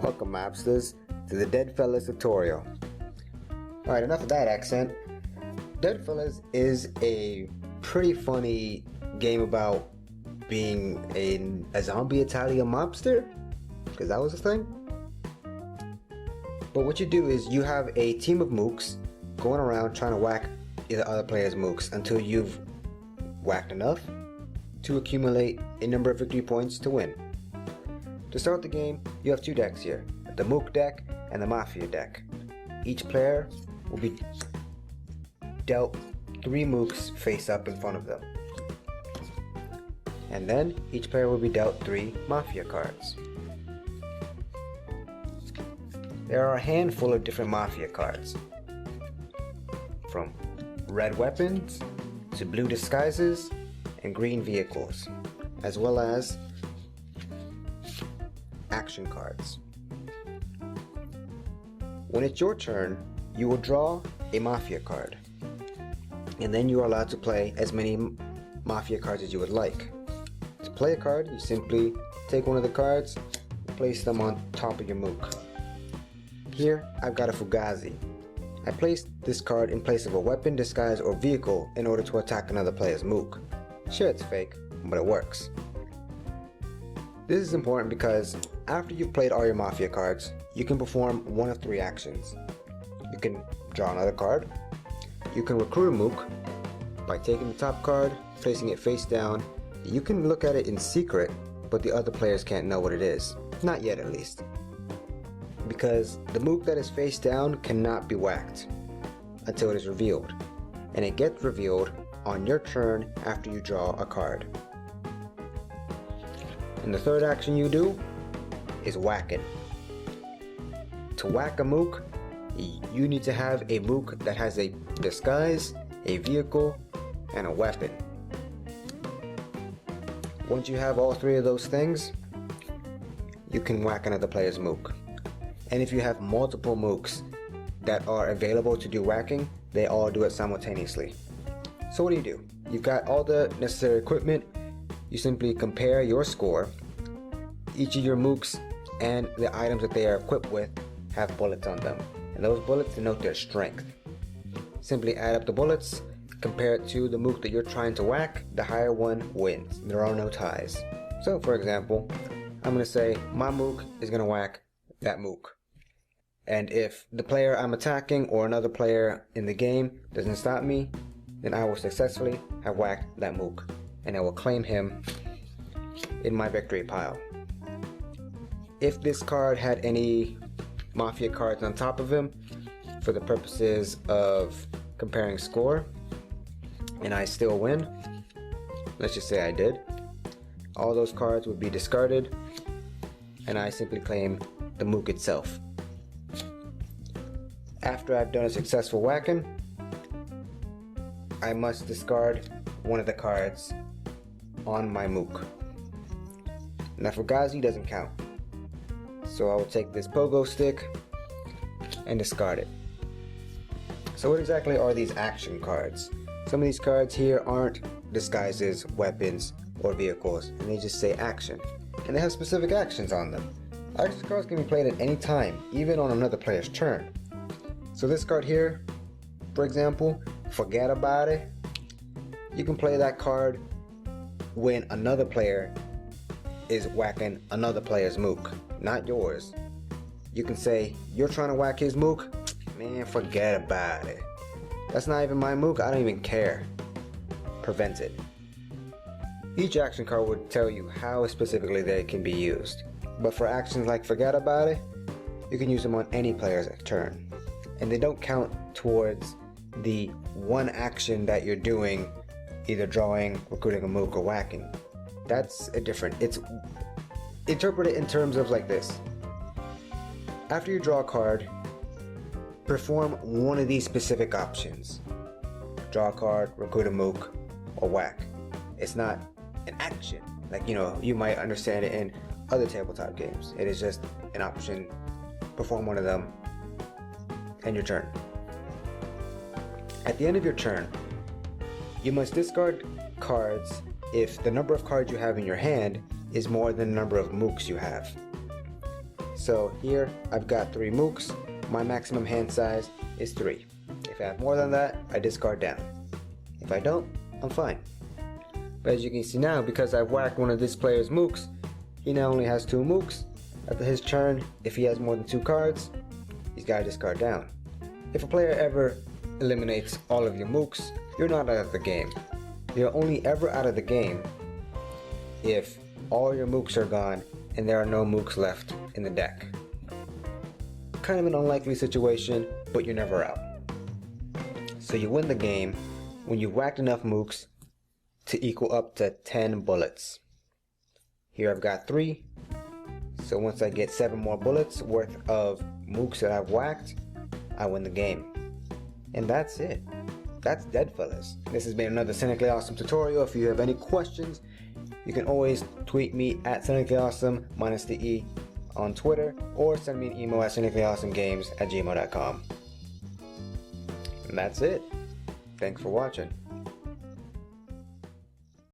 Welcome, mobsters, to the Dead Fellas tutorial. Alright, enough of that accent. Dead Fellas is a pretty funny game about being a zombie Italian mobster, because that was a thing. But what you do is you have a team of mooks going around trying to whack the other player's mooks until you've whacked enough to accumulate a number of victory points to win. To start the game, you have two decks here, the Mook deck and the Mafia deck. Each player will be dealt 3 mooks face up in front of them. And then each player will be dealt 3 Mafia cards. There are a handful of different Mafia cards, from red weapons to blue disguises and green vehicles, as well as action cards. When it's your turn, you will draw a Mafia card, and then you are allowed to play as many Mafia cards as you would like. To play a card, you simply take one of the cards and place them on top of your mook. Here, I've got a Fugazi. I placed this card in place of a weapon, disguise, or vehicle in order to attack another player's mook. Sure, it's fake, but it works. This is important because after you've played all your Mafia cards, you can perform one of 3 actions. You can draw another card, you can recruit a mook by taking the top card, placing it face down. You can look at it in secret, but the other players can't know what it is. Not yet, at least. Because the mook that is face down cannot be whacked until it is revealed, and it gets revealed on your turn after you draw a card. And the third action you do is whacking. To whack a mook, you need to have a mook that has a disguise, a vehicle, and a weapon. Once you have all 3 of those things, you can whack another player's mook. And if you have multiple mooks that are available to do whacking, they all do it simultaneously. So what do? You've got all the necessary equipment. You simply compare your score. Each of your mooks and the items that they are equipped with have bullets on them, and those bullets denote their strength. Simply add up the bullets, compare it to the mook that you're trying to whack. The higher one wins. There are no ties. So for example, I'm going to say my mook is going to whack that mook. And if the player I'm attacking or another player in the game doesn't stop me, then I will successfully have whacked that mook, and I will claim him in my victory pile. If this card had any Mafia cards on top of him, for the purposes of comparing score, and I still win, let's just say I did, all those cards would be discarded, and I simply claim the mook itself. After I've done a successful whacking, I must discard one of the cards on my mook. Now Fugazi doesn't count, so I will take this pogo stick and discard it. So what exactly are these action cards? Some of these cards here aren't disguises, weapons, or vehicles, and they just say action, and they have specific actions on them. Action cards can be played at any time, even on another player's turn. So this card here, for example, forget about it. You can play that card when another player is whacking another player's mook, not yours. You can say, you're trying to whack his mook? Man, forget about it. That's not even my mook, I don't even care. Prevent it. Each action card would tell you how specifically they can be used. But for actions like forget about it, you can use them on any player's turn. And they don't count towards the one action that you're doing, either drawing, recruiting a mook, or whacking. That's a different, interpret it in terms of like this. After you draw a card, perform one of these specific options. Draw a card, recruit a mook, or whack. It's not an action, like you might understand it in other tabletop games. It is just an option. Perform one of them, and your turn. At the end of your turn, you must discard cards if the number of cards you have in your hand is more than the number of mooks you have. So here I've got 3 mooks. My maximum hand size is 3. If I have more than that, I discard down. If I don't, I'm fine. But as you can see now, because I whacked one of this player's mooks, he now only has 2 mooks. After his turn, if he has more than 2 cards, he's got to discard down. If a player ever eliminates all of your mooks, you're not out of the game. You're only ever out of the game if all your mooks are gone and there are no mooks left in the deck. Kind of an unlikely situation, but you're never out. So you win the game when you whacked enough mooks to equal up to 10 bullets. Here I've got 3, so once I get 7 more bullets worth of mooks that I've whacked, I win the game. And that's it. That's dead, fellas. This has been another Cynically Awesome tutorial. If you have any questions, you can always tweet me at cynicallyawesome -the E on Twitter, or send me an email at cynicallyawesomegames@gmail.com. And that's it. Thanks for watching.